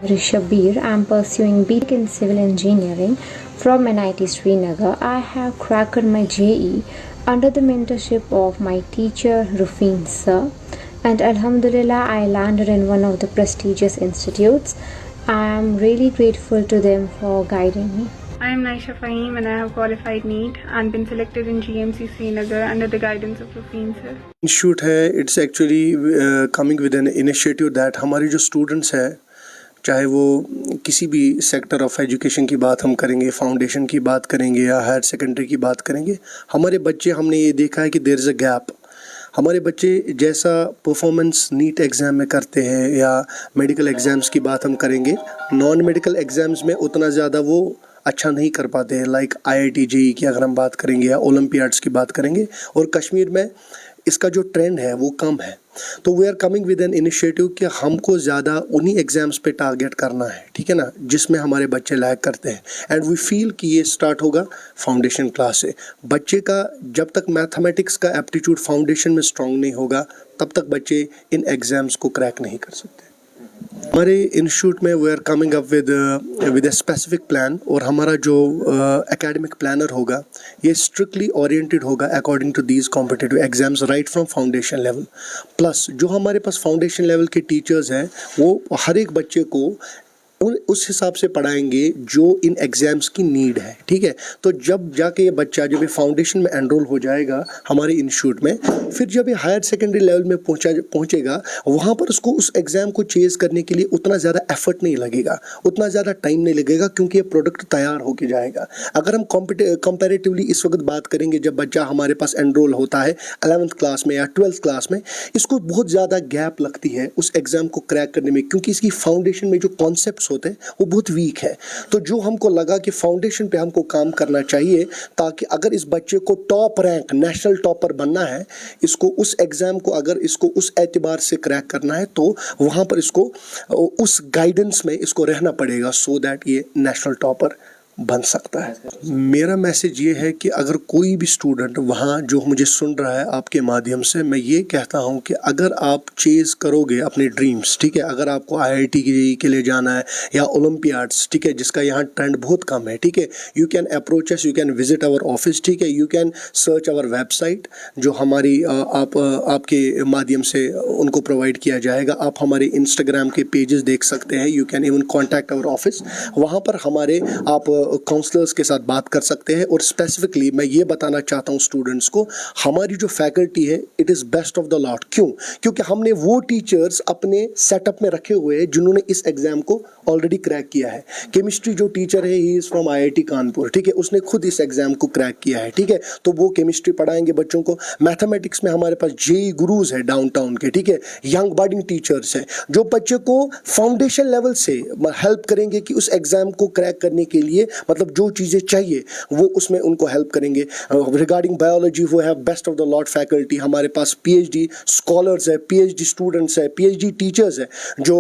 Shabir. I'm pursuing BTech in Civil Engineering from NIT Srinagar. I have cracked my JE under the mentorship of my teacher Rufin sir, and Alhamdulillah I landed in one of the prestigious institutes. I am really grateful to them for guiding me. I am Naisha Fahim and I have qualified NEET and been selected in GMC Srinagar under the guidance of Rufin sir. Institute है, it's actually coming with an initiative that हमारे जो students हैं, चाहे वो किसी भी sector of education की बात हम करेंगे, फाउंडेशन की बात करेंगे या हायर सेकेंडरी की बात करेंगे, हमारे बच्चे, हमने ये देखा है कि देयर इज़ अ गैप। हमारे बच्चे जैसा परफॉर्मेंस नीट एग्ज़ाम में करते हैं या मेडिकल एग्ज़ाम्स की बात हम करेंगे, नॉन मेडिकल एग्ज़ाम्स में उतना ज़्यादा वो अच्छा नहीं कर पाते हैं। लाइक IIT JEE की अगर हम बात करेंगे या ओलंपियाड्स की बात करेंगे, और कश्मीर में इसका जो ट्रेंड है वो कम है। तो we are coming with an initiative कि हमको ज़्यादा उन्हीं एग्ज़ाम्स पे टारगेट करना है, ठीक है ना, जिसमें हमारे बच्चे लैग करते हैं। एंड वी फील कि ये स्टार्ट होगा फाउंडेशन क्लास से। बच्चे का जब तक मैथमेटिक्स का एप्टीट्यूड फाउंडेशन में स्ट्रॉन्ग नहीं होगा, तब तक बच्चे इन एग्ज़ाम्स को क्रैक नहीं कर सकते। हमारे इंस्टीट्यूट में we are coming up with a specific plan, और हमारा जो एकेडमिक प्लानर होगा ये स्ट्रिक्टली ओरिएंटेड होगा according to these competitive exams right from foundation level. Plus जो हमारे पास फाउंडेशन लेवल के टीचर्स हैं वो हर एक बच्चे को उस हिसाब से पढ़ाएंगे जो इन एग्ज़ाम्स की नीड है, ठीक है। तो जब जाके ये बच्चा जब ये फाउंडेशन में एनरोल हो जाएगा हमारे इंस्टीट्यूट में, फिर जब ये हायर सेकेंडरी लेवल में पहुंचेगा, वहाँ पर उसको उस एग्ज़ाम को चेज़ करने के लिए उतना ज़्यादा एफर्ट नहीं लगेगा, उतना ज़्यादा टाइम नहीं लगेगा, क्योंकि ये प्रोडक्ट तैयार होके जाएगा। अगर हम कंपैरेटिवली इस वक्त बात करेंगे, जब बच्चा हमारे पास एनरोल होता है 11th क्लास में या 12th क्लास में, इसको बहुत ज़्यादा गैप लगती है उस एग्ज़ाम को क्रैक करने में, क्योंकि इसकी फाउंडेशन में जो कॉन्सेप्ट्स होते हैं वो बहुत वीक है। तो जो हमको लगा कि फाउंडेशन पे हमको काम करना चाहिए, ताकि अगर इस बच्चे को टॉप रैंक नेशनल टॉपर बनना है, इसको उस एग्ज़ाम को अगर इसको उस एतबार से क्रैक करना है, तो वहाँ पर इसको उस गाइडेंस में इसको रहना पड़ेगा, सो दैट ये नेशनल टॉपर बन सकता है। मेरा मैसेज ये है कि अगर कोई भी स्टूडेंट वहाँ जो मुझे सुन रहा है आपके माध्यम से, मैं ये कहता हूँ कि अगर आप चेज़ करोगे अपने ड्रीम्स, ठीक है, अगर आपको IIT के लिए जाना है या ओलंपियाड्स, ठीक है, जिसका यहाँ ट्रेंड बहुत कम है, ठीक है, you can approach us, you can visit our office, ठीक है, you can search our website जो हमारी आपके माध्यम से उनको प्रोवाइड किया जाएगा। आप हमारे इंस्टाग्राम के पेजेस देख सकते हैं, you can even contact our office, वहाँ पर हमारे आप काउंसलर्स के साथ बात कर सकते हैं। और स्पेसिफिकली मैं ये बताना चाहता हूँ स्टूडेंट्स को, हमारी जो फैकल्टी है it is best of the lot. क्यों? क्योंकि हमने वो टीचर्स अपने सेटअप में रखे हुए हैं जिन्होंने इस एग्ज़ाम को ऑलरेडी क्रैक किया है। केमिस्ट्री जो टीचर है he is from IIT Kanpur, ठीक है, उसने खुद इस एग्ज़ाम को क्रैक किया है, ठीक है, तो वो केमिस्ट्री पढ़ाएंगे बच्चों को। मैथमेटिक्स में हमारे पास JEE गुरुज है डाउनटाउन के, ठीक है, यंग बडिंग टीचर्स हैं जो बच्चे को फाउंडेशन लेवल से हेल्प करेंगे कि उस एग्ज़ाम को क्रैक करने के लिए, मतलब जो चीज़ें चाहिए वो उसमें उनको हेल्प करेंगे। रिगार्डिंग बायोलॉजी वो है best of the lot faculty. हमारे पास PhD स्कॉलर्स है, PhD स्टूडेंट्स है, PhD टीचर्स है जो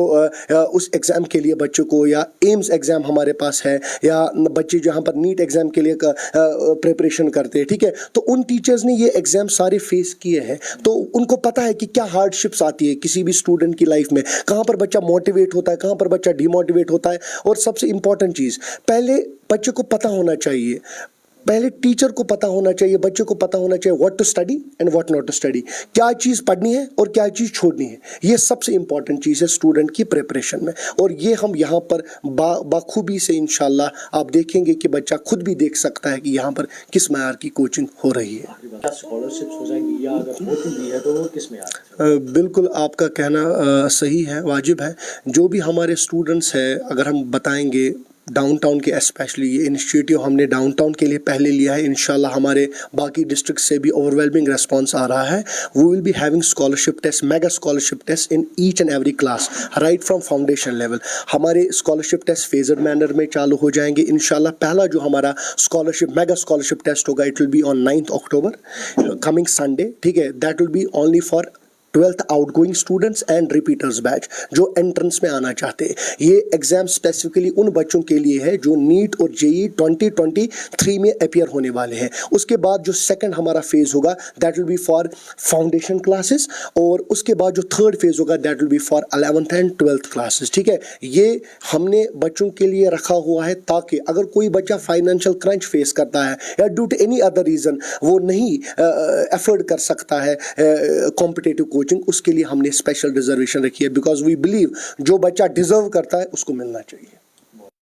उस एग्ज़ाम के लिए बच्चों को, या एम्स एग्ज़ाम हमारे पास है, या बच्चे जहाँ पर नीट एग्ज़ाम के लिए प्रिपरेशन करते हैं, ठीक है, तो उन टीचर्स ने ये एग्ज़ाम सारे फेस किए हैं, तो उनको पता है कि क्या हार्डशिप्स आती है किसी भी स्टूडेंट की लाइफ में, कहाँ पर बच्चा मोटिवेट होता है, कहाँ पर बच्चा डिमोटिवेट होता है। और सबसे इंपॉर्टेंट चीज़, पहले बच्चे को पता होना चाहिए, पहले टीचर को पता होना चाहिए, बच्चे को पता होना चाहिए what to study and what not to study, क्या चीज़ पढ़नी है और क्या चीज़ छोड़नी है। ये सबसे इंपॉर्टेंट चीज़ है स्टूडेंट की प्रिपरेशन में, और ये हम यहाँ पर बाखूबी से इंशाल्लाह आप देखेंगे कि बच्चा खुद भी देख सकता है कि यहाँ पर किस मयार की कोचिंग हो रही है। क्या स्कॉलरशिप्स हो जाएंगी, या अगर होती भी है तो वो किस मयार? बिल्कुल आपका कहना सही है, वाजिब है। जो भी हमारे स्टूडेंट्स हैं, अगर हम बताएंगे डाउनटाउन के, स्पेशली ये इनिशिएटिव हमने डाउनटाउन के लिए पहले लिया है, इंशाल्लाह हमारे बाकी डिस्ट्रिक्ट से भी ओवरवेलमिंग रिस्पांस आ रहा है। We will be having scholarship test, mega scholarship test in each and every class right from foundation level. हमारे स्कॉलरशिप टेस्ट फेजर मैनर में चालू हो जाएंगे इंशाल्लाह। पहला जो हमारा स्कॉलरशिप मेगा स्कॉलरशिप टेस्ट होगा, it will be on 9th October coming Sunday, ठीक है, that will be only for 12th outgoing students and repeaters batch जो एंट्रेंस में आना चाहते हैं। ये एग्जाम स्पेसिफिकली उन बच्चों के लिए है जो नीट और जेई 2023 में अपीयर होने वाले हैं। उसके बाद जो सेकंड हमारा फेज होगा that will B for foundation classes, और उसके बाद जो थर्ड फेज होगा that will B for 11th and 12th classes. ठीक है, ये हमने बच्चों के लिए रखा हुआ है ताकि अगर कोई बच्चा फाइनेंशियल क्रंच फेस करता है या due to any other reason वो नहीं अफोर्ड कर सकता है कॉम्पिटिटिव कोचिंग, उसके लिए हमने स्पेशल रिजर्वेशन रखी है, बिकॉज वी बिलीव जो बच्चा डिजर्व करता है उसको मिलना चाहिए।